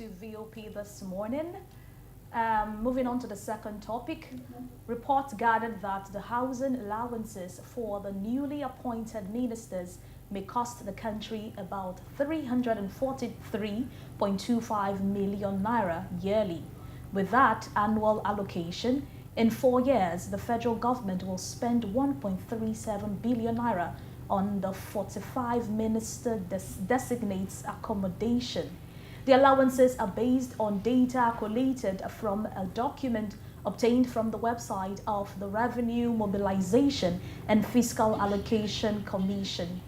to VOP this morning. Moving on to the second topic, reports gathered that the housing allowances for the newly appointed ministers may cost the country about 343.25 million naira yearly. With that annual allocation, in 4 years, the federal government will spend 1.37 billion naira on the 45 minister designates accommodation. The allowances are based on data collated from a document obtained from the website of the Revenue Mobilization and Fiscal Allocation Commission.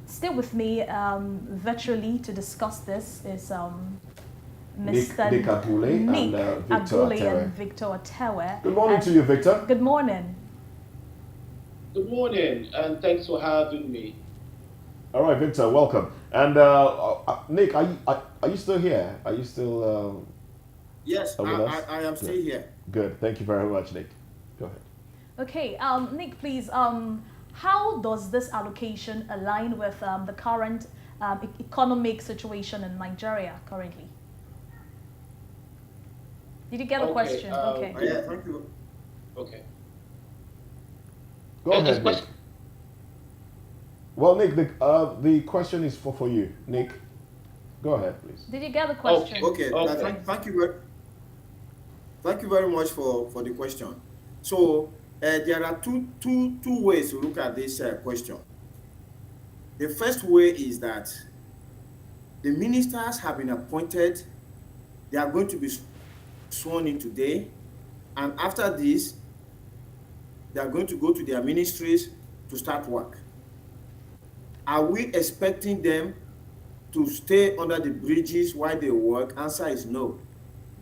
Still with me virtually to discuss this is Mr. Nick Agule and Victor Atewe. Good morning to you, Victor. Good morning. Good morning, and thanks for having me. All right, Victor, welcome. And Nick, are you still here? Are you still Yes, with us? I am still here. Good. Thank you very much, Nick. Go ahead. Okay, Nick, please, how does this allocation align with the current economic situation in Nigeria currently? Did you get a question? Okay. Yeah, thank you. Okay. Go ahead, Nick. Well, Nick, the question is for you. Nick, go ahead, please. Did you get the question? Okay. Thank you very much for the question. So there are two ways to look at this question. The first way is that the ministers have been appointed. They are going to be sworn in today, and after this, they are going to go to their ministries to start work. Are we expecting them to stay under the bridges while they work? Answer is no.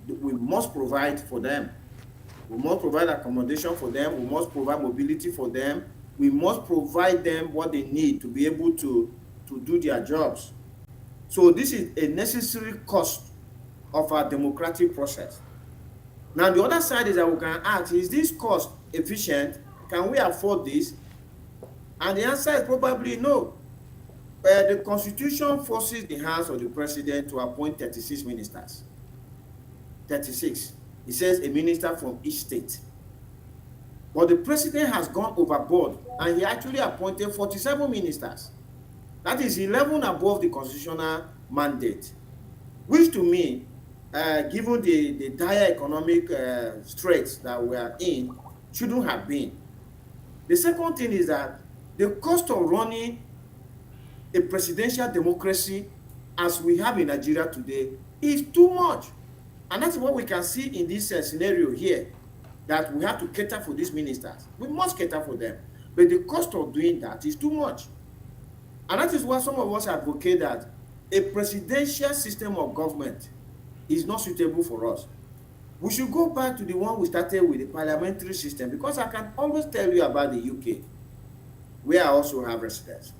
We must provide for them. We must provide accommodation for them. We must provide mobility for them. We must provide them what they need to be able to do their jobs. So this is a necessary cost of our democratic process. Now, the other side is that we can ask, is this cost efficient? Can we afford this? And the answer is probably no. The Constitution forces the hands of the president to appoint 36 ministers. 36. It says a minister from each state. But the president has gone overboard, and he actually appointed 47 ministers. That is 11 above the constitutional mandate, which to me, given the dire economic straits that we are in, shouldn't have been. The second thing is that the cost of running a presidential democracy as we have in Nigeria today is too much. And that's what we can see in this scenario here, that we have to cater for these ministers. We must cater for them. But the cost of doing that is too much. And that is why some of us advocate that a presidential system of government is not suitable for us. We should go back to the one we started with, the parliamentary system, because I can always tell you about the UK, where I also have residence.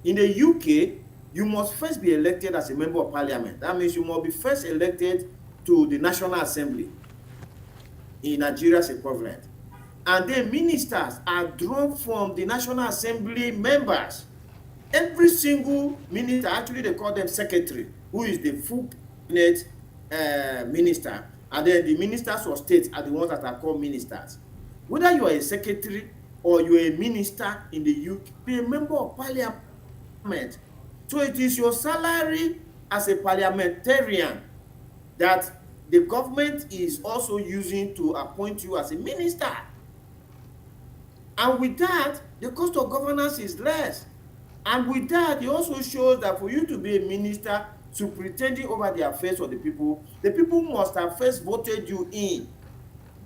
In the UK, you must first be elected as a member of parliament. That means you must be first elected to the National Assembly, in Nigeria's equivalent. And then ministers are drawn from the National Assembly members. Every single minister, actually they call them secretary, who is the full cabinet minister. And then the ministers of state are the ones that are called ministers. Whether you are a secretary or you are a minister in the UK, be a member of parliament. So it is your salary as a parliamentarian that the government is also using to appoint you as a minister. And with that, the cost of governance is less. And with that, it also shows that for you to be a minister, superintending over the affairs of the people must have first voted you in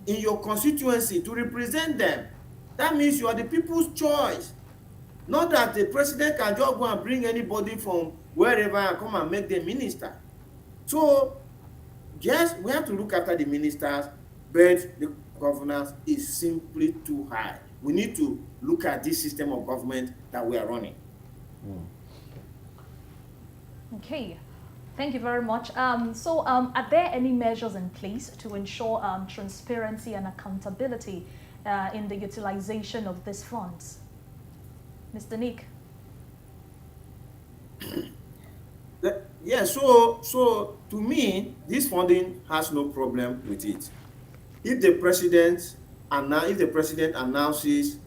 your constituency to represent them. That means you are the people's choice. Not that the president can just go and bring anybody from wherever and come and make them minister. So, yes, we have to look after the ministers, but the governance is simply too high. We need to look at this system of government that we are running. Okay, thank you very much. Are there any measures in place to ensure transparency and accountability in the utilization of these funds? Mr. Nick? Yeah, so to me, this funding has no problem with it. If the president announces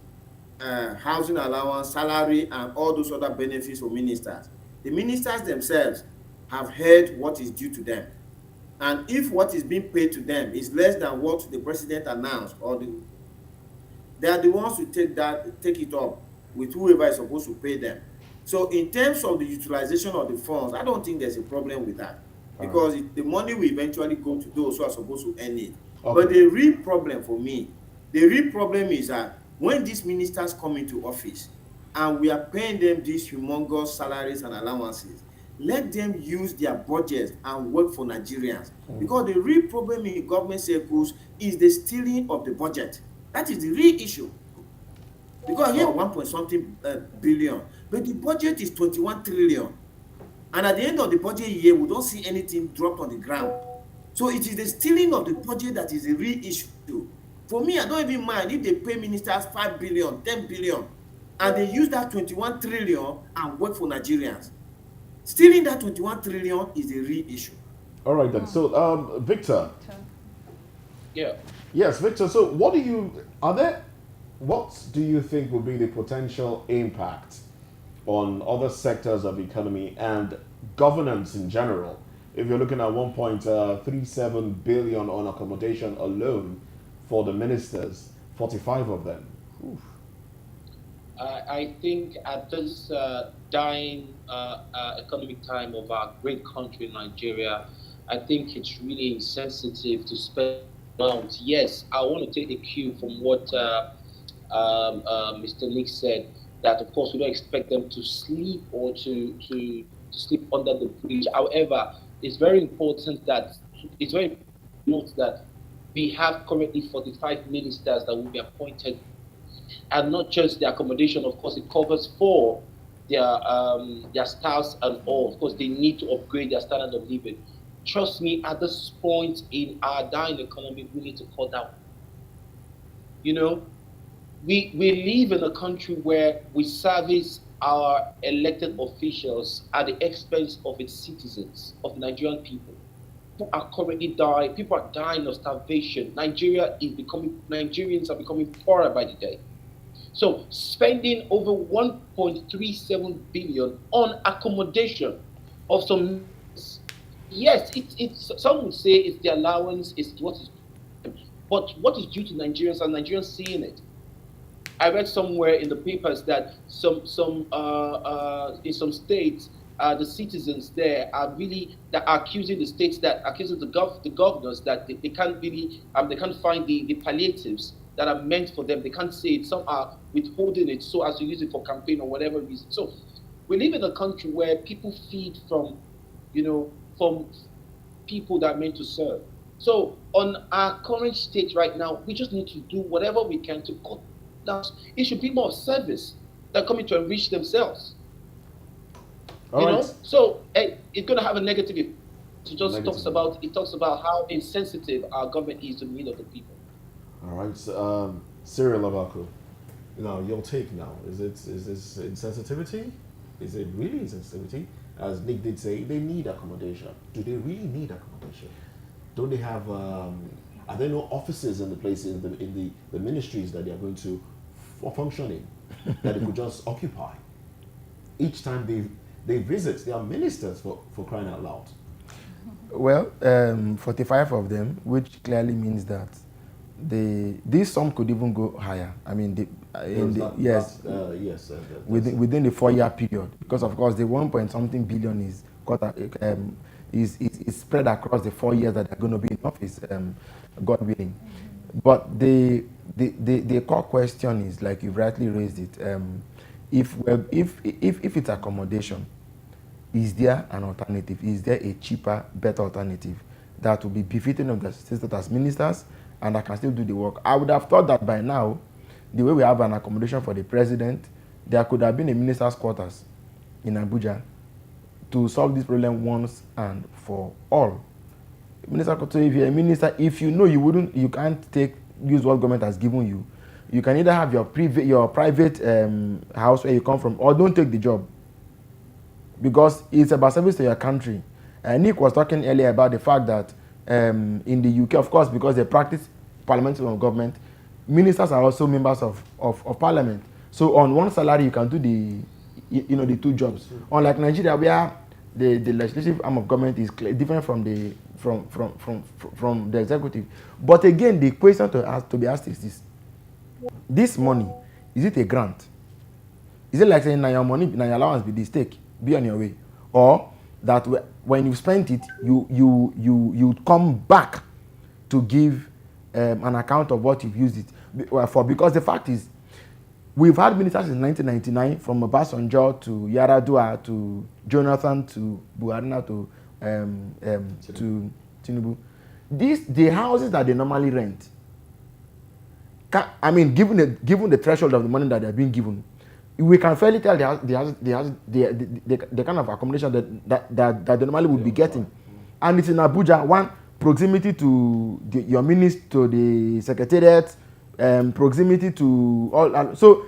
housing allowance, salary, and all those other benefits for ministers, the ministers themselves have heard what is due to them. And if what is being paid to them is less than what the president announced, they are the ones who take it up with whoever is supposed to pay them. So in terms of the utilization of the funds, I don't think there's a problem with that, All right. because the money will eventually go to those who are supposed to earn it. But Okay. the real problem for me, the real problem is that when these ministers come into office and we are paying them these humongous salaries and allowances, let them use their budgets and work for Nigerians. Because the real problem in government circles is the stealing of the budget. That is the real issue. Because here Oh, 1 point something billion, but the budget is 21 trillion. And at the end of the budget year, we don't see anything dropped on the ground. So it is the stealing of the budget that is the real issue. For me, I don't even mind if they pay ministers 5 billion, 10 billion, and they use that 21 trillion and work for Nigerians. Stealing that 21 trillion is the real issue. all right then. So, Victor. Victor. Yeah. Yes, Victor. So, what do you are there? What do you think will be the potential impact on other sectors of the economy and governance in general? If you're looking at 1.37 billion on accommodation alone for the ministers, 45 of them. Oof. I think at this dying economic time of our great country, Nigeria, I think it's really insensitive to spend amounts. Yes, I want to take a cue from what Mr. Nick said, that of course we don't expect them to sleep or to sleep under the bridge. However, it's very important that it's very important that we have currently 45 ministers that will be appointed, and not just the accommodation. Of course, it covers for their staffs and all. Of course, they need to upgrade their standard of living. Trust me, at this point in our dying economy, we need to cut down. You know, we live in a country where we service our elected officials at the expense of its citizens, of the Nigerian people. People are currently dying. People are dying of starvation. Nigerians are becoming poorer by the day. So spending over 1.37 billion on accommodation of some, yes, it's some would say it's the allowance, is what is, but what is due to Nigerians, and Nigerians seeing it. I read somewhere in the papers that some in some states, the citizens there are really that are accusing the states, that accusing the governors that they can't really they can't find the palliatives that are meant for them. They can't say it. Some are withholding it so as to use it for campaign or whatever reason. So we live in a country where people feed from, from people that are meant to serve. So on our current state right now, we just need to do whatever we can to cut down. It should be more of service than coming to enrich themselves. All right. So it's going to have a negative effect. Negative. It talks about how insensitive our government is to the need of the people. All right. So, Cyril Abako. Now, your take now. Is this insensitivity? Is it really insensitivity? As Nick did say, they need accommodation. Do they really need accommodation? Don't they have? Are there no offices in the places in the ministries that they are going to function in that they could just occupy each time they visit? They are ministers for crying out loud. Well, 45 of them, which clearly means that this sum could even go higher. I mean, yes, within the 4-year period, because of course the 1 point something billion is is spread across the 4 years that they're going to be in office, God willing. But the core question is, like you've rightly raised it, if it's accommodation, is there an alternative? Is there a cheaper, better alternative that will be befitting of the sisters as ministers and that can still do the work? I would have thought that by now, the way we have an accommodation for the president, there could have been a minister's quarters in Abuja to solve this problem once and for all. Minister, so if you're a minister, if you know you can't use what government has given you, you can either have your private house where you come from, or don't take the job. because it's about service to your country. Nick was talking earlier about the fact that in the UK, of course, because they practice parliamentary government, ministers are also members of parliament. So on one salary, you can do the two jobs. Unlike Nigeria, where the legislative arm of government is different from the from the executive. But again, the question to be asked is this money, is it a grant? Is it like saying, now your money, now your allowance be this, take, be on your way? Or that when you spent it, you come back to give an account of what you've used it for? Because the fact is, we've had ministers since 1999, from Obasanjo to Yaradua to Jonathan to Buhari to Tinubu. The houses that they normally rent, given the threshold of the money that they're being given, we can fairly tell the kind of accommodation that they normally would be getting. And it's in Abuja. One, proximity to your minister, to the secretariat, proximity to all. So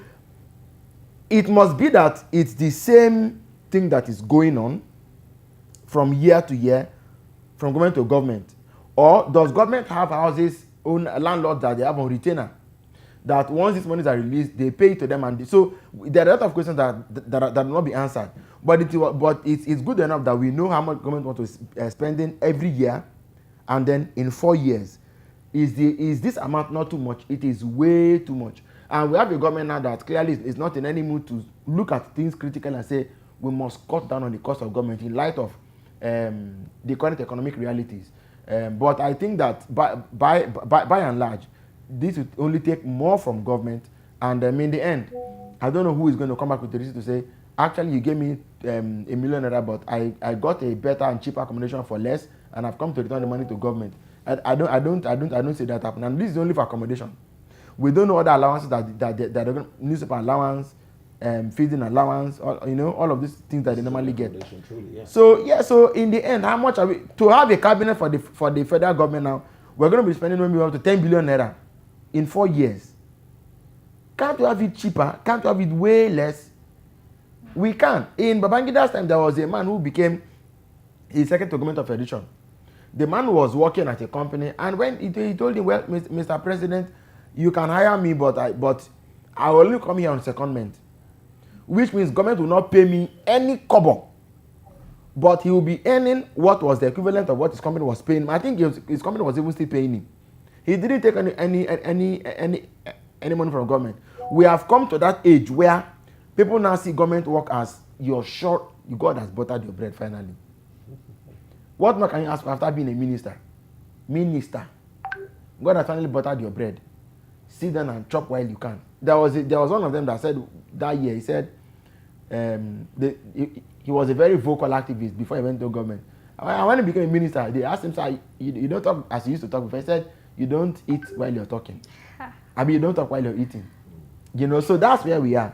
it must be that it's the same thing that is going on from year to year, from government to government. Or does government have houses, own landlords that they have on retainer, that once these monies are released, they pay to them? And so there are a lot of questions that will not be answered. But it's good enough that we know how much government wants to spending every year, and then in 4 years, is this amount not too much? It is way too much. And we have a government now that clearly is not in any mood to look at things critically and say we must cut down on the cost of government in light of the current economic realities. But I think that by and large, this would only take more from government. And in the end, I don't know who is going to come back with the receipt to say, actually, you gave me $1 million, but I got a better and cheaper accommodation for less, and I've come to return the money to government. I don't see that happen. And this is only for accommodation. We don't know other allowances that newspaper allowance, feeding allowance, all of these things that they normally get. Truly, yeah. So in the end, how much are we to have a cabinet for the federal government now? We're going to be spending maybe up to 10 billion naira in 4 years. Can't we have it cheaper? Can't we have it way less? We can. In Babangida's time, there was a man who became his second to government of edition. The man was working at a company, and when he told him, well, Mr. President, you can hire me, but I will only come here on secondment, which means government will not pay me any kobo, but he will be earning what was the equivalent of what his company was paying him. I think his company was even still paying him. He didn't take any money from government. We have come to that age where people now see government work as you're sure God has buttered your bread finally. What more can you ask for after being a minister? Minister. God has finally buttered your bread. Sit down and chop while you can. There was one of them that said that year, he said he was a very vocal activist before he went to government. And when he became a minister, they asked him, sir, you don't talk as you used to talk before. He said, you don't eat while you're talking. You don't talk while you're eating. So that's where we are,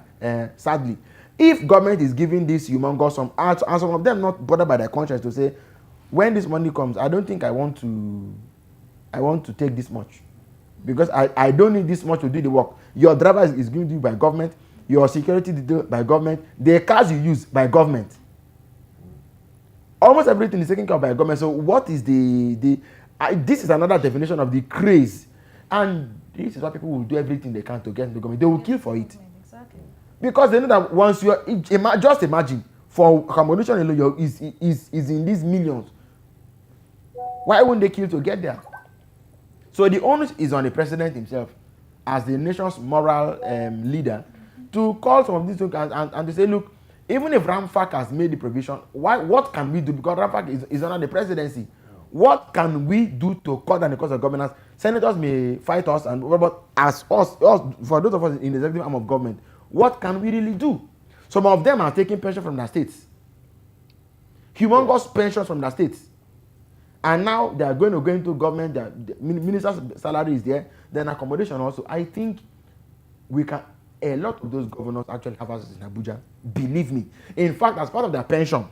sadly. If government is giving this humongous sum, and some of them not bothered by their conscience to say, when this money comes, I don't think I want to take this much. Because I don't need this much to do the work. Your driver is going to do by government. Your security detail by government. The cars you use by government. Almost everything is taken care of by government. So what is this is another definition of the craze. And this is why people will do everything they can to get into government. They will kill for it. Exactly. Because they know that once you are, just imagine, for accommodation alone is in these millions. Why wouldn't they kill to get there? So the onus is on the president himself, as the nation's moral leader, to call some of these things and to say, look, even if Ramfak has made the provision, what can we do? Because Ramfak is under the presidency. What can we do to cut down the cost of governance? Senators may fight us, but as us, for those of us in the executive arm of government, what can we really do? Some of them are taking pension from their states. Humongous pensions from their states. And now they are going to go into government, the minister's salary is there, then accommodation also. I think a lot of those governors actually have houses in Abuja. Believe me. In fact, as part of their pension,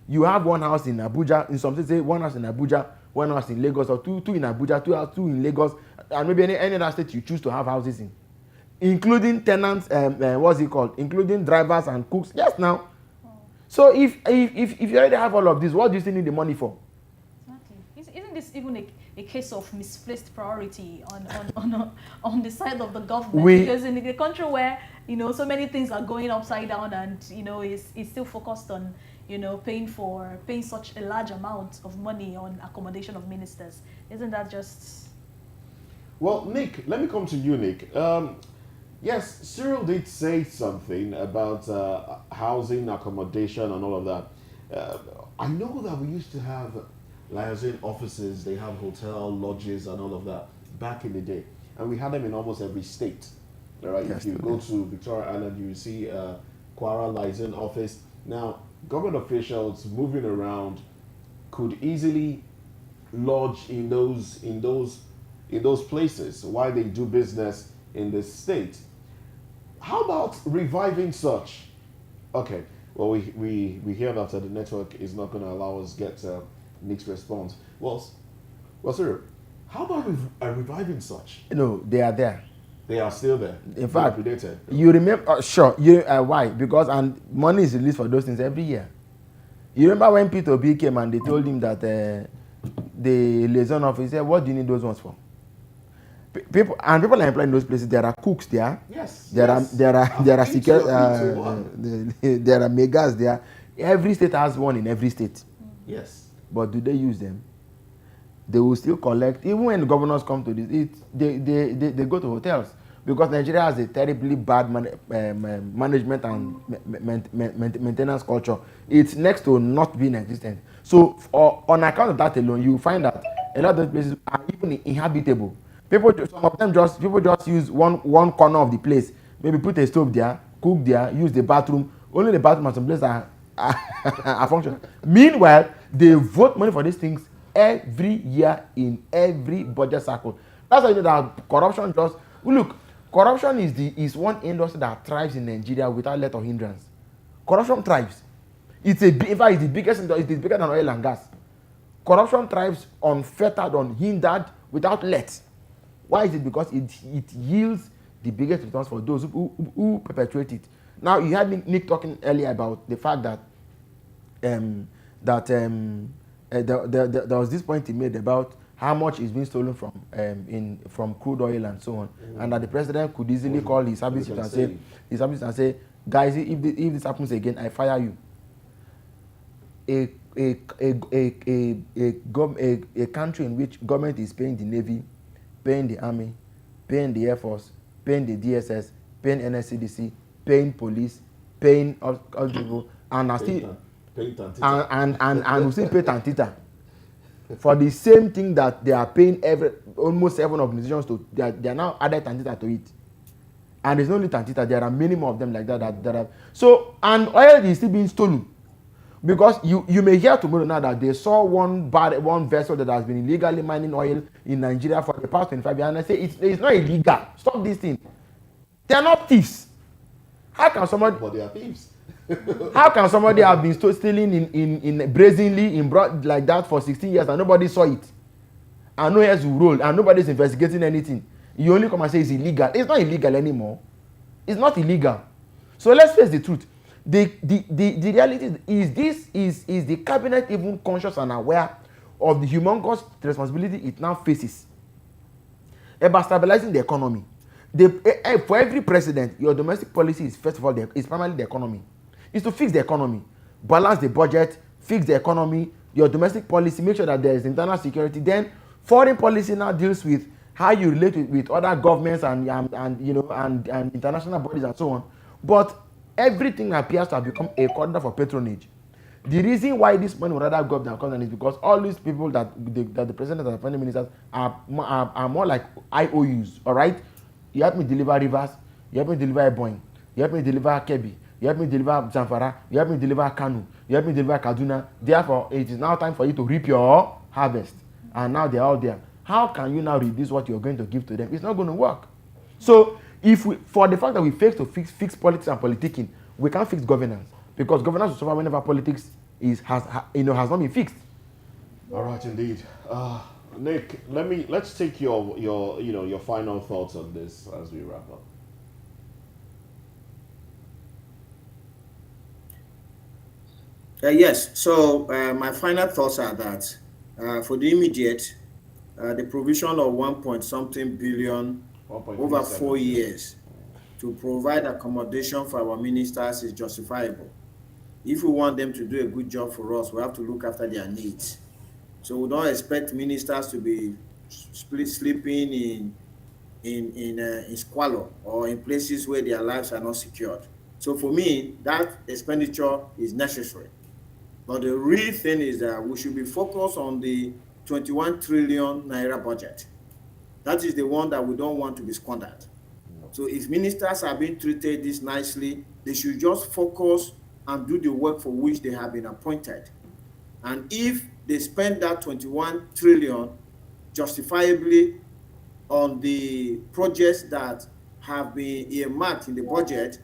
you have one house in Abuja, in some states, one house in Abuja, one house in Lagos, or two in Abuja, two in Lagos, and maybe any other state you choose to have houses in. Including tenants, including drivers and cooks. Yes, now. So if you already have all of this, what do you still need the money for? Exactly. Isn't this even a case of misplaced priority on the side of the government? Because in a country where, you know, so many things are going upside down, and, you know, is still focused on, you know, paying such a large amount of money on accommodation of ministers, isn't that just? Well, Nick, let me come to you, Nick. Yes, Cyril did say something about housing, accommodation, and all of that. I know that we used to have liaison offices, they have hotel, lodges, and all of that back in the day. And we had them in almost every state. All right, Yes, if you go to Victoria Island, you see Kwara liaison office. Now, government officials moving around could easily lodge in those places while they do business in the state. How about reviving such? Okay, well, we hear that the network is not going to allow us get Nick's response. Well, sir, how about reviving such? No, they are there. They are still there. In fact, Predated. you remember? Sure. Why? Because money is released for those things every year. You remember when Peter Obi came and they told him that the liaison officer said, "What do you need those ones for?" People are employed in those places. There are cooks there. Yes. There are security. There are megas there. Every state has one in every state. Yes. But do they use them? They will still collect. Even when the governors come to this, they go to hotels, because Nigeria has a terribly bad management and maintenance culture. It's next to not being existent. So on account of that alone, you find that a lot of those places are even inhabitable. Some of them just use one corner of the place. Maybe put a stove there, cook there, use the bathroom. Only the bathroom and some places are functional. Meanwhile, they vote money for these things every year in every budget cycle. That's why you know that corruption corruption is one industry that thrives in Nigeria without let or hindrance. Corruption thrives. In fact, it's the biggest industry. It is bigger than oil and gas. Corruption thrives unfettered, unhindered, without let. Why is it? Because it yields the biggest returns for those who perpetuate it. Now, you had Nick talking earlier about the fact that there was this point he made about how much is being stolen from crude oil and so on, and that the president could easily call his service and say, guys, if this happens again, I fire you. A country in which government is paying the Navy, paying the Army, paying the Air Force, paying the DSS, paying NSCDC, paying police, paying all people, and are still and we still pay Tantita for the same thing that they are paying almost 7 organizations to. They are now added Tantita to it, and there's no only Tantita. There are many more of them like that are so. And oil is still being stolen, because you may hear tomorrow now that they saw one vessel that has been illegally mining oil in Nigeria for the past 25 years, and I say it's not illegal. Stop this thing. They are not thieves. How can somebody? But they are thieves. How can somebody have been stealing in brazenly in broad like that for 16 years and nobody saw it, and no heads will roll and nobody's investigating anything? You only come and say it's illegal. It's not illegal anymore. It's not illegal. So let's face the truth. The reality is the cabinet even conscious and aware of the humongous responsibility it now faces about stabilizing the economy. For every president, your domestic policy is first of all is primarily the economy. Is to fix the economy, balance the budget, fix the economy. Your domestic policy, make sure that there is internal security. Then foreign policy now deals with how you relate with other governments and international bodies and so on. But everything appears to have become a corridor for patronage. The reason why this money would rather go up than come down is because all these people that the president and the foreign ministers are more like IOUs. All right, you help me deliver Rivers, you help me deliver Ebonyi, you help me deliver Kebbi, you help me deliver Zamfara, you help me deliver Kanu, you help me deliver Kaduna. Therefore, it is now time for you to reap your harvest. And now they are out there. How can you now reduce what you're going to give to them? It's not going to work. So, for the fact that we fail to fix politics and politicking, we can't fix governance, because governance will suffer whenever politics has not been fixed. All right, indeed. Nick, let's take your final thoughts on this as we wrap up. Yes. So my final thoughts are that for the immediate, the provision of 1 point something billion over 4 1.37 billion. years to provide accommodation for our ministers is justifiable. If we want them to do a good job for us, we have to look after their needs. So we don't expect ministers to be sleeping in squalor or in places where their lives are not secured. So for me, that expenditure is necessary. But the real thing is that we should be focused on the 21 trillion naira budget. That is the one that we don't want to be squandered. So if ministers are being treated this nicely, they should just focus and do the work for which they have been appointed. And if they spend that 21 trillion justifiably on the projects that have been earmarked in the budget,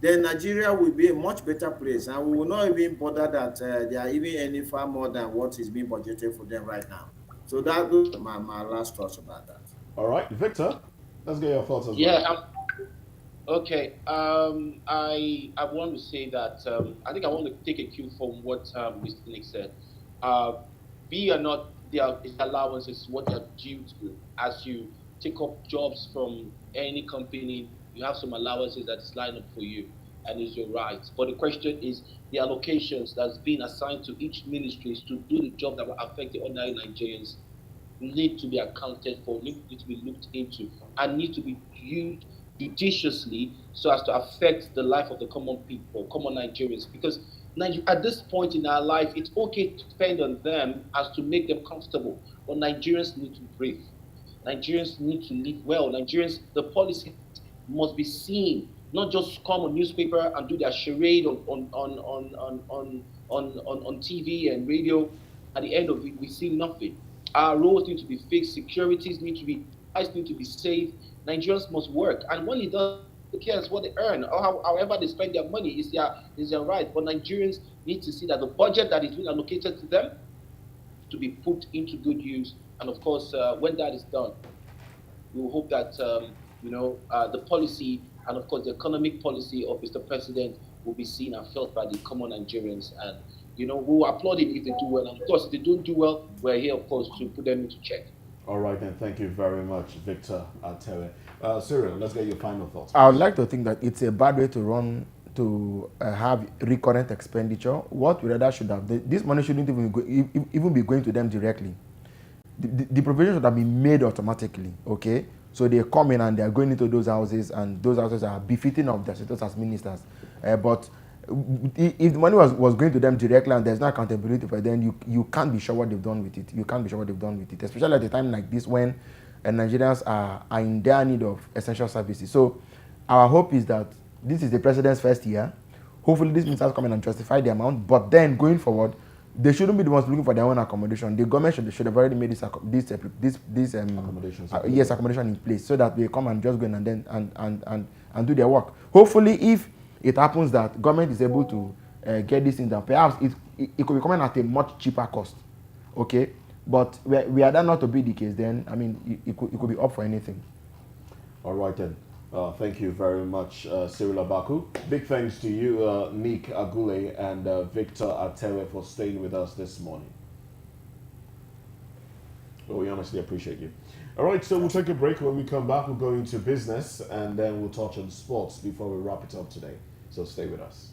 then Nigeria will be a much better place, and we will not even bother that they are even earning far more than what is being budgeted for them right now. So those are my last thoughts about that. All right, Victor, let's get your thoughts as Yeah, well. okay. I want to say that I think I want to take a cue from what Mr. Nick said. Uh, we are not their allowances what they are due to. As you take up jobs from any company, you have some allowances that's lined up for you, and is your right. But the question is the allocations that's been assigned to each ministry is to do the job that will affect the ordinary Nigerians need to be accounted for, need to be looked into, and need to be used judiciously so as to affect the life of the common people, common Nigerians. Because at this point in our life, it's okay to depend on them as to make them comfortable, but Nigerians need to breathe. Nigerians need to live well. Nigerians, the policy must be seen, not just come on newspaper and do their charade on TV and radio. At the end of it, we see nothing. Our roads need to be fixed, securities need to be, lives need to be saved. Nigerians must work, and when it does, who cares what they earn or however they spend their money is their right. But Nigerians need to see that the budget that is being allocated to them to be put into good use. And of course, when that is done, we will hope that the policy and of course the economic policy of Mr. President will be seen and felt by the common Nigerians. And we will applaud it if they do well. And of course, if they don't do well, we're here, of course, to put them into check. All right, then. Thank you very much, Victor Atewe. Cyril, let's get your final thoughts. I would like to think that it's a bad way to run to have recurrent expenditure. What we rather should have, this money shouldn't even be going to them directly. The provision should have been made automatically, okay? So they come in and they are going into those houses, and those houses are befitting of their status as ministers. But if the money was going to them directly and there's no accountability for them, you can't be sure what they've done with it. You can't be sure what they've done with it, especially at a time like this when Nigerians are in dire need of essential services. So our hope is that this is the president's first year. Hopefully these ministers come in and justify the amount, but then going forward, they shouldn't be the ones looking for their own accommodation. The government should have already made this accommodation in place, so that they come and just go in and then and do their work. Hopefully, if it happens that government is able to get this in down, perhaps it could be coming at a much cheaper cost. Okay, but we are that not to be the case. Then I mean, it could be up for anything. All right then. Thank you very much, Cyril Abaku. Big thanks to you, Nick Agule and Victor Atewe, for staying with us this morning. Well, we honestly appreciate you. All right, so we'll take a break. When we come back, we'll go into business and then we'll touch on sports before we wrap it up today. So stay with us.